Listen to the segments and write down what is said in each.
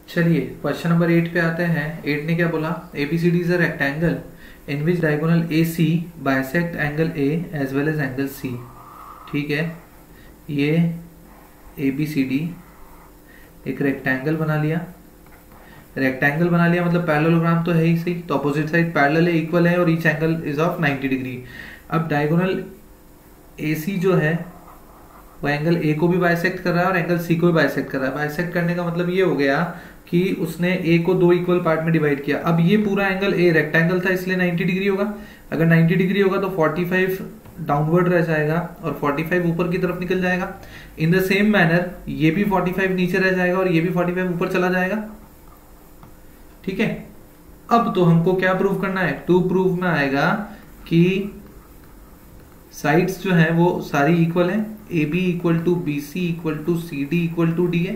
चलिए question number 8 पे आते हैं। 8 ने क्या बोला, ABCD is a rectangle in which diagonal AC bisect angle A as well as angle C। ठीक है, ये ABCD एक रेक्टेंगल बना लिया। रेक्टेंगल बना लिया मतलब पैरेललोग्राम तो है ही सही, तो अपोजिट साइड पैरेलल है, इक्वल है और each angle is of 90 degree. अब डायगोनल AC जो है वो एंगल A को भी बाइसेक्ट कर रहा है और एंगल C को भी बाइसेक्ट कर रहा है। बाइसेक्ट करने का मतलब ये हो गया कि उसने A को दो इक्वल पार्ट में डिवाइड किया। अब ये पूरा एंगल A रेक्टेंगल था इसलिए 90 डिग्री होगा। अगर 90 डिग्री होगा तो 45 डाउनवर्ड रह जाएगा और 45 ऊपर की तरफ निकल जाएगा। इन द सेम मैनर ये भी 45 नीचे रह जाएगा और ये भी 45 ऊपर चला जाएगा। ठीक है, अब तो हमको क्या प्रूव करना है, टू प्रूव में आएगा कि साइड्स जो है वो सारी इक्वल है। AB equal to BC equal to CD equal to D है।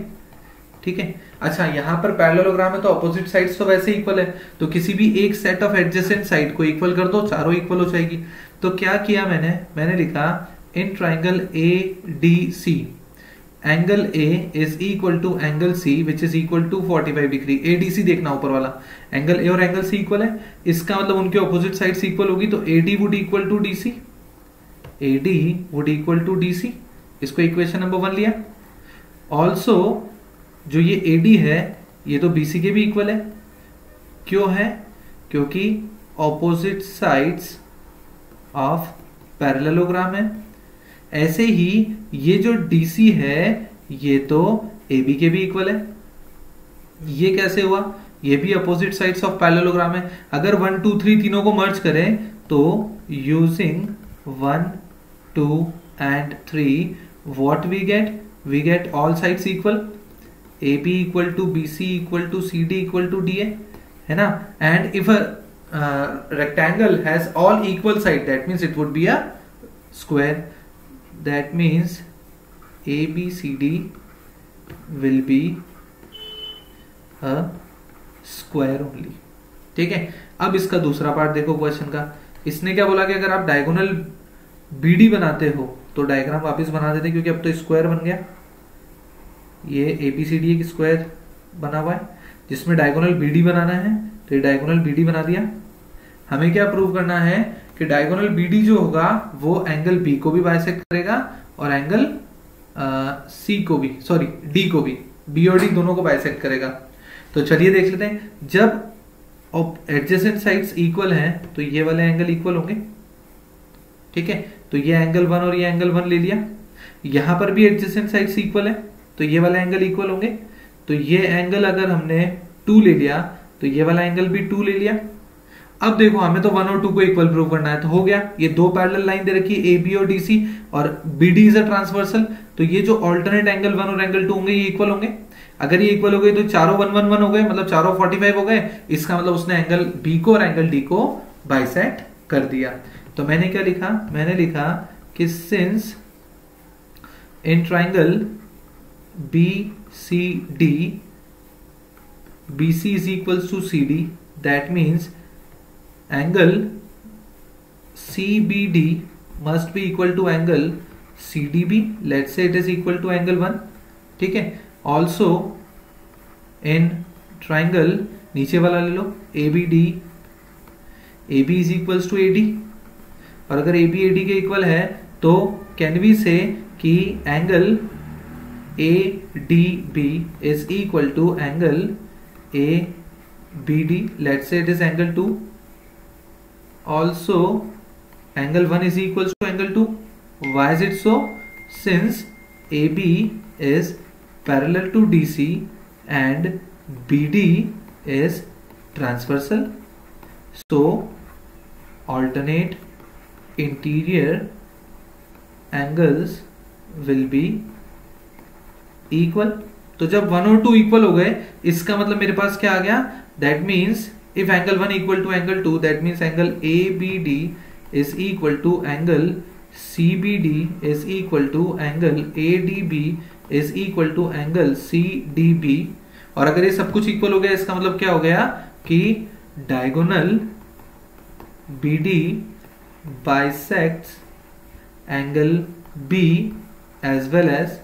ठीक है, अच्छा यहाँ पर पैरेललोग्राम है तो अपोजिट साइड्स तो वैसे इक्वल है, तो किसी भी एक सेट ऑफ एडजेसेंट साइड को इक्वल कर दो, चारों इक्वल हो जाएगी। तो क्या किया मैंने लिखा in triangle ADC angle A is equal to angle C which is equal to 45 degree. ADC देखना ऊपर वाला, एंगल A और एंगल C इक्वल है, इसका मतलब उनके अपोजिट साइड्स इक्वल होगी, तो AD would equal to DC, AD would equal to DC। इसको इक्वेशन नंबर 1 लिया। ऑल्सो जो ये AD है ये तो BC के भी इक्वल है। क्यों है? क्योंकि ऑपोजिट साइड्स ऑफ पैरेललोग्राम है। ऐसे ही ये जो DC है ये तो AB के भी इक्वल है। ये कैसे हुआ? ये भी अपोजिट साइड्स ऑफ पैरेललोग्राम है। अगर 1 2 3 तीनों को मर्ज करें तो using 1 2 and 3 what we get all sides equal, AB equal to BC equal to CD equal to DA है ना। and if a rectangle has all equal side that means it would be a square, that means ABCD will be a square only। ठीक है, अब इसका दूसरा part देखो question का। इसने क्या बोला कि अगर आप डायगोनल BD बनाते हो तो डायग्राम वापस बना देते क्योंकि अब तो स्क्वायर बन गया। ये ABCD एक स्क्वायर बना हुआ है जिसमें डायगोनल BD बनाना है, तो ये डायगोनल BD बना दिया। हमें क्या प्रूव करना है कि डायगोनल BD जो होगा वो एंगल B को भी बाइसेक्ट करेगा और एंगल C को भी, सॉरी D को भी, B और D दोनों को बाइसेक्ट करेगा। तो चलिए देख लेते हैं। जब एडजेसेंट साइड्स इक्वल हैं तो ये वाले एंगल इक्वल होंगे। ठीक है, तो ये एंगल 1 और ये एंगल 1 ले लिया। यहां पर भी एडजेसेंट साइड्स इक्वल है तो ये वाला एंगल इक्वल होंगे। तो ये एंगल अगर हमने 2 ले लिया तो ये वाला एंगल भी 2 ले लिया। अब देखो हमें तो 1 और 2 को इक्वल प्रूव करना है, तो हो गया। ये दो पैरेलल लाइन दे रखी है AB और DC और BD इज अ ट्रांसवर्सल, तो ये जो ऑल्टरनेट एंगल 1 और एंगल 2 होंगे ये इक्वल होंगे। अगर ये इक्वल हो गए तो चारों 1 1 1 हो गए, मतलब चारों 45 हो गए। इसका मतलब उसने एंगल B को और एंगल D को बाइसेक्ट कर दिया। तो मैंने क्या लिखा, मैंने लिखा कि since in triangle BCD BC is equals to CD, that means angle CBD must be equal to angle CDB. Let's say it is equal to angle 1. ठीक है, also in triangle नीचे वाला ले लो ABD, AB is equals to AD, और अगर AB AD के equal है तो कैन वी से कि angle ADB is equal to angle ABD. Let's say it is angle 2. Also angle 1 is equals to angle 2. Why is it so? Since AB is parallel to DC and BD is transversal, so alternate interior angles will be equal। तो जब 1 और 2 equal हो गए इसका मतलब मेरे पास क्या आ गया, that means if angle 1 equal to angle 2 that means angle ABD is equal to angle CBD is equal to angle ADB is equal to angle CDB। और अगर ये सब कुछ इक्वल हो गया इसका मतलब क्या हो गया कि diagonal BD bisects angle B as well as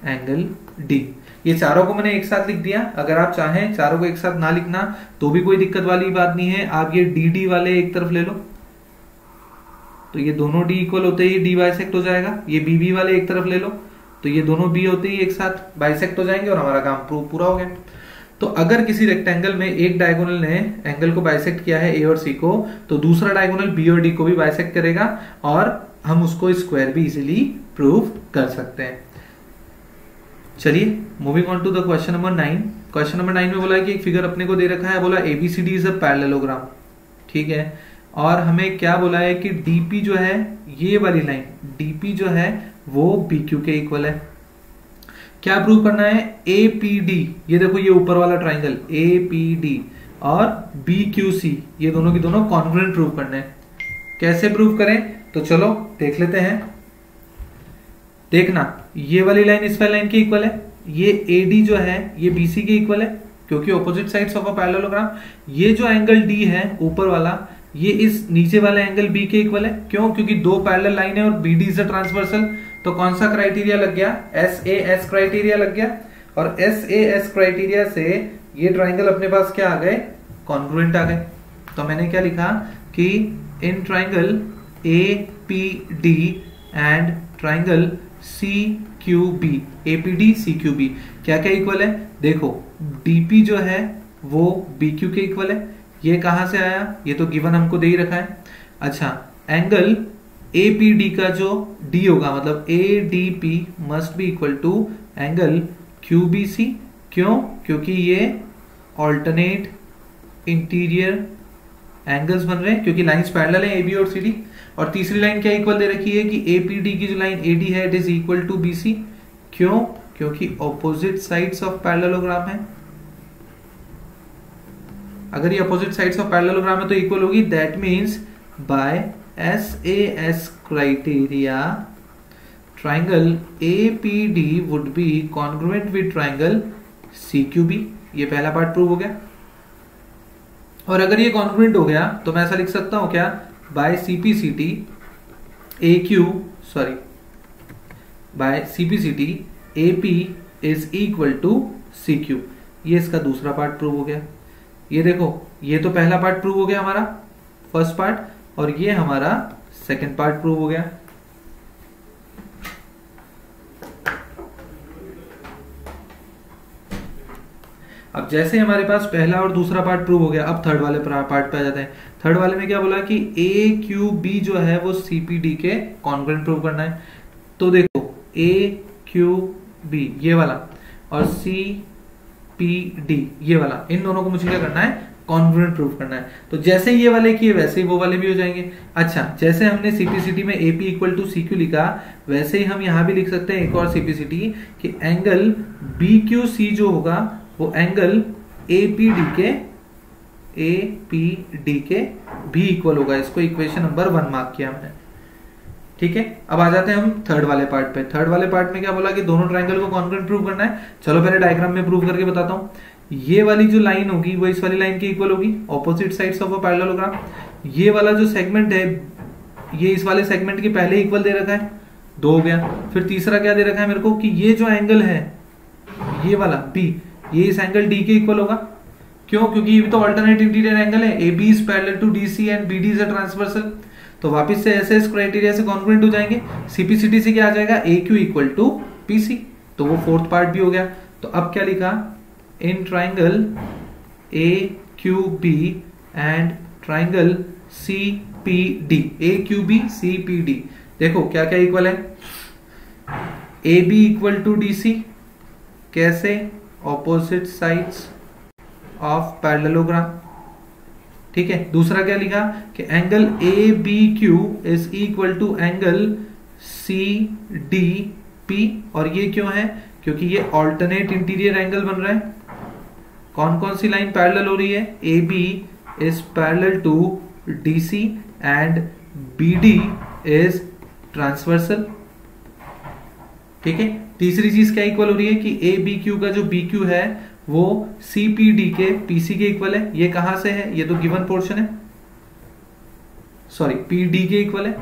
angle D। ये चारों को मैंने एक साथ लिख दिया। अगर आप चाहें चारों को एक साथ ना लिखना तो भी कोई दिक्कत वाली बात नहीं है, आप ये डी डी वाले एक तरफ ले लो, तो ये दोनों डी इक्वल होते ही डी बाइसेक्ट हो जाएगा। ये बी बी वाले एक तरफ ले लो, तो ये दोनों बी होते ही एक साथ बाइसेक्ट हो जाएंगे और हमारा काम पूरा हो गया। तो अगर किसी रेक्टेंगल में एक डायगोनल ने एंगल को बाइसेक्ट किया है ए और सी को, तो दूसरा डायगोनल बी और डी को भी बाइसेक्ट करेगा और हम उसको स्क्वायर भी इजीली प्रूव कर सकते हैं। चलिए moving on to the question number 9। Question number 9 में बोला है कि एक फिगर अपने को दे रखा है, बोला एबीसीडी इज अ पैरेललोग्राम, ठीक है, और हमें क्या बोला है कि डीपी जो है, ये वाली लाइन डीपी जो है वो बीक्यू के इक्वल है। क्या प्रूव करना है, एपीडी, ये देखो ये ऊपर वाला ट्राइंगल एपीडी और बीक्यूसी ये दोनों की दोनों कॉन्ग्रुएंट प्रूव करने हैं। कैसे प्रूव करें, तो चलो देख लेते हैं। देखना ये वाली लाइन इस वाली लाइन के इक्वल है, ये एडी जो है ये बीसी के इक्वल है क्योंकि opposite sides of a parallelogram. ये जो एंगल डी है ऊपर वाला, ये इस नीचे वाले एंगल बी के इक्वल है। क्यों, क्योंकि दो पैरेलल लाइन है और बीडी इज अ ट्रांसवर्सल। तो कौन सा क्राइटेरिया लग गया, एस ए एस क्राइटेरिया लग गया, और एस ए एस क्राइटेरिया से ये ट्राइंगल अपने पास क्या आ गए, कॉन्ग्रुएंट आ गए। तो मैंने क्या लिखा कि in triangle A P D and triangle C Q B, APD C Q B क्या क्या इक्वल है, देखो डीपी जो है वो बी क्यू के इक्वल है। ये कहां से आया, ये तो गिवन हमको दे ही रखा है। अच्छा, एंगल एपीडी का जो डी होगा, मतलब ADP must be equal to angle QBC. क्यों, क्योंकि ये ऑल्टरनेट इंटीरियर एंगल्स बन रहे हैं क्योंकि लाइंस पैरेलल है एबी और सीडी। और तीसरी लाइन क्या इक्वल दे रखी है कि एपीडी की जो लाइन एडी है it is equal to BC. क्यों, क्योंकि ऑपोजिट साइड्स ऑफ पैरेललोग्राम है। अगर ये ऑपोजिट साइड्स ऑफ पैरेललोग्राम है तो इक्वल होगी। That means by SAS criteria triangle APD would be congruent with triangle CQB। ये पहला पार्ट प्रूव हो गया। और अगर ये कॉन्ग्रुएंट हो गया तो मैं ऐसा लिख सकता हूं क्या, bye CPCT AP is equal to CQ। ये इसका दूसरा पार्ट प्रूव हो गया। ये देखो ये तो पहला पार्ट प्रूव हो गया हमारा फर्स्ट पार्ट, और ये हमारा सेकंड पार्ट प्रूव हो गया। अब जैसे हमारे पास पहला और दूसरा पार्ट प्रूव हो गया, अब थर्ड वाले पार्ट पे आ जाते हैं। थर्ड वाले में क्या बोला कि ए क्यू बी जो है वो सीपीडी के कॉन्ग्रुएंट प्रूव करना है। तो देखो ए क्यू बी ये वाला और सी पी डी ये वाला, इन दोनों को मुझे क्या करना है, कॉन्ग्रुएंट प्रूव करना है। तो जैसे ये वाले किए वैसे ही वो वाले भी हो जाएंगे। अच्छा, जैसे हमने सीपीसीटी में एपी इक्वल टू सीक्यू लिखा, वैसे ही हम यहां भी लिख सकते हैं एक और सीपीसीटी कि एंगल बीक्यूसी जो होगा वो एंगल एपीडी के भी इक्वल होगा। इसको इक्वेशन नंबर 1 मार्क किया हमने, ठीक है। अब आ जाते हैं हम थर्ड वाले पार्ट पे। थर्ड वाले पार्ट में क्या बोला कि दोनों ट्रायंगल को कॉन्ग्रुएंट प्रूव करना है। चलो पहले डायग्राम में प्रूव करके बताता हूं। ये वाली जो लाइन होगी वो इस वाली लाइन के इक्वल होगी, opposite sides of a parallelogram. ये वाला जो सेगमेंट है ये इस वाले सेगमेंट के पहले इक्वल दे रखा है, 2 हो गया। फिर तीसरा क्या दे रखा है मेरे को कि ये जो एंगल है ये वाला बी, ये इस एंगल डी के इक्वल होगा। क्यों, क्योंकि ये भी तो अल्टरनेट इंटीरियर एंगल है, A B is parallel to DC and BD is a transversal. तो वापस से एसएस क्राइटेरिया से कॉन्ग्रुएंट हो जाएंगे। सीपीसीटी से क्या आ जाएगा, ए क्यू इक्वल टू पीसी। तो वो फोर्थ पार्ट भी हो गया। तो अब क्या लिखा, in triangle A Q B and triangle C P D, A Q B C P D, देखो क्या क्या इक्वल है, A B equal to D C. कैसे, ऑपोजिट साइड्स ऑफ पैरेललोग्राम, ठीक है। दूसरा क्या लिखा कि angle A B Q is equal to angle C D P. और ये क्यों है, क्योंकि ये ऑल्टरनेट इंटीरियर एंगल बन रहा है। कौन कौन सी लाइन पैरेलल हो रही है, A B is parallel to D C and B D is transversal, ठीक है। तीसरी चीज क्या इक्वल हो रही है कि ए बी क्यू का जो बी क्यू है वो सी पी डी के पीसी के इक्वल है। ये कहां से है, ये तो गिवन पोर्शन है, सॉरी पी डी के इक्वल है,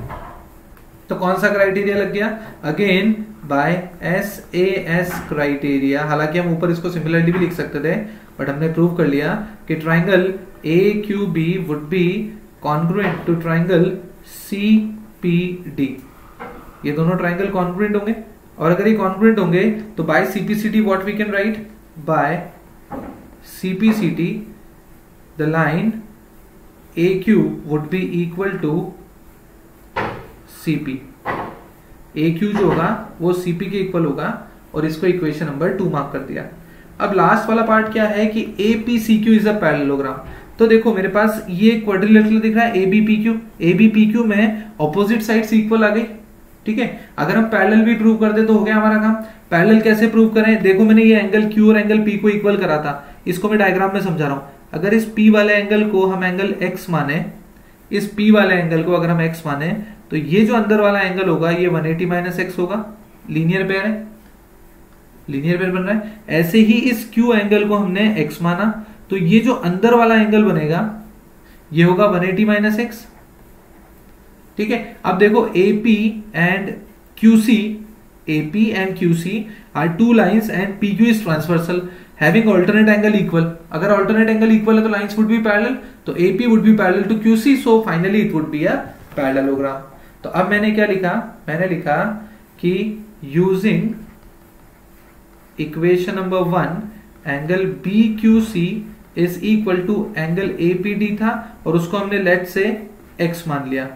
तो कौन सा क्राइटेरिया लग गया? Again by SAS criteria. हालांकि हम ऊपर इसको सिमिलरली भी लिख सकते थे, बट हमने प्रूव कर लिया कि triangle AQB would be congruent to triangle CPD। ये दोनों ट्राइंगल कॉन्ग्रुएंट होंगे, और अगर ये कॉन्ग्रुएंट होंगे तो by CPCD what we can write? By CPCD the line AQ would be equal to CP। AQ जो होगा वो CP के इक्वल होगा, और इसको इक्वेशन नंबर 2 मार्क कर दिया। अब लास्ट वाला पार्ट क्या है कि APCQ इज अ पैरेललोग्राम। तो देखो मेरे पास ये क्वाड्रिलेटरल दिख रहा है ABPQ। ABPQ में ऑपोजिट साइड्स इक्वल आ गई, ठीक है। अगर हम पैरेलल भी प्रूव कर दे तो हो गया हमारा काम। पैरेलल कैसे प्रूव करें? देखो मैंने ये एंगल Q और एंगल P को इक्वल करा था, इसको मैं डायग्राम में समझा रहा हूं। अगर इस P वाले एंगल को हम एंगल X माने, इस P वाले एंगल को अगर हम X माने, तो ये जो अंदर वाला एंगल होगा ये 180 - x होगा। लीनियर पेयर है, लीनियर पेयर बन रहा है। ऐसे ही इस Q एंगल को हमने X माना, तो ये जो अंदर वाला एंगल बनेगा ये होगा 180 - x, ठीक है। अब देखो AP and QC are two lines and PQ is transversal having alternate angle equal। अगर alternate angle equal है तो lines would be parallel, तो AP would be parallel to QC, so finally it would be a parallelogram। तो अब मैंने क्या लिखा? मैंने लिखा कि using equation number 1 angle BQC is equal to angle APD था, और उसको हमने लेट से x मान लिया,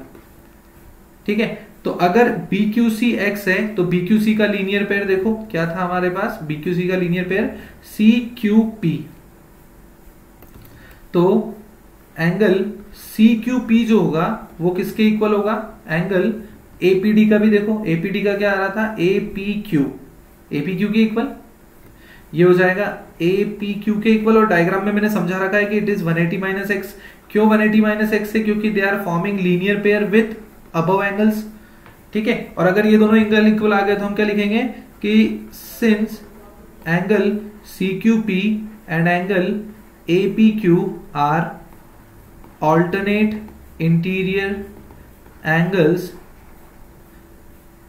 ठीक है। तो अगर BQC x है तो BQC का लीनियर पेयर देखो क्या था हमारे पास? BQC का लीनियर पेयर CQP। तो एंगल CQP जो होगा वो किसके इक्वल होगा? एंगल APD का भी देखो, APD का क्या आ रहा था? APQ के इक्वल। ये हो जाएगा APQ के इक्वल, और डायग्राम में मैंने समझा रखा है कि इट इज 180 - x। क्यों 180 - x है? क्योंकि they are forming linear pair with above angles, ठीक है। और अगर ये दोनों एंगल इक्वल आ गए तो हम क्या लिखेंगे कि since angle CQP and angle APQ are alternate interior angles,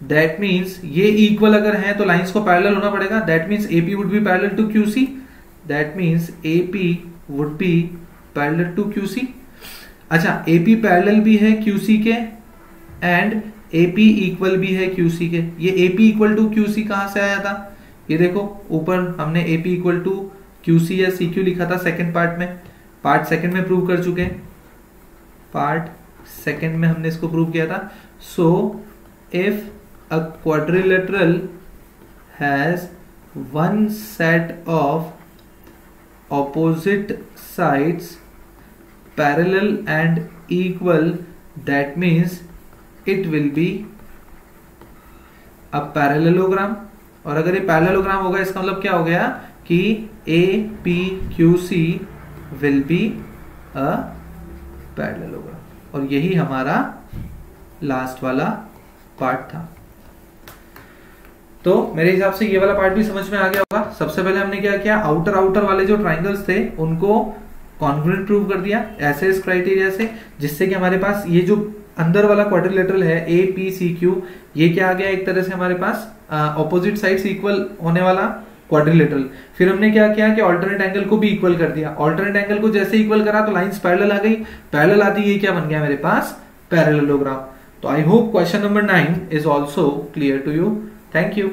that means ये इक्वल अगर है तो लाइंस को पैरेलल होना पड़ेगा। That means AP would be parallel to QC, that means AP would be parallel to QC। अच्छा, AP parallel भी है QC के एंड AP इक्वल भी है QC के। ये AP इक्वल टू QC कहां से आया था? ये देखो ऊपर हमने AP इक्वल टू QC या CQ लिखा था सेकंड पार्ट में। पार्ट सेकंड में प्रूव कर चुके हैं, पार्ट सेकंड में हमने इसको प्रूव किया था। So if a quadrilateral has one set of opposite sides parallel and equal, that means it will be a parallelogram। और अगर ये पैरेललोग्राम होगा इसका मतलब क्या हो गया कि APQC will be a parallelogram। और यही हमारा लास्ट वाला पार्ट था। तो मेरे हिसाब से ये वाला पार्ट भी समझ में आ गया होगा। सबसे पहले हमने क्या किया? आउटर वाले जो ट्राइंगल्स थे उनको कॉन्ग्रुएंट प्रूव कर दिया ऐसे इस क्राइटेरिया से, जिससे कि हमारे पास ये जो अंदर वाला क्वाड्रिलेटरल है APCQ, ये क्या आ गया एक तरह से हमारे पास ऑपोजिट साइड्स इक्वल होने वाला क्वाड्रिलेटरल। फिर हमने क्या किया कि ऑल्टरनेट एंगल को भी इक्वल कर दिया। ऑल्टरनेट एंगल को जैसे इक्वल करा तो लाइंस पैरेलल आ गई। पैरेलल आती ये क्या बन गया मेरे पास? पैरेललोग्राम। तो I hope question number 9 is also clear to you. Thank you.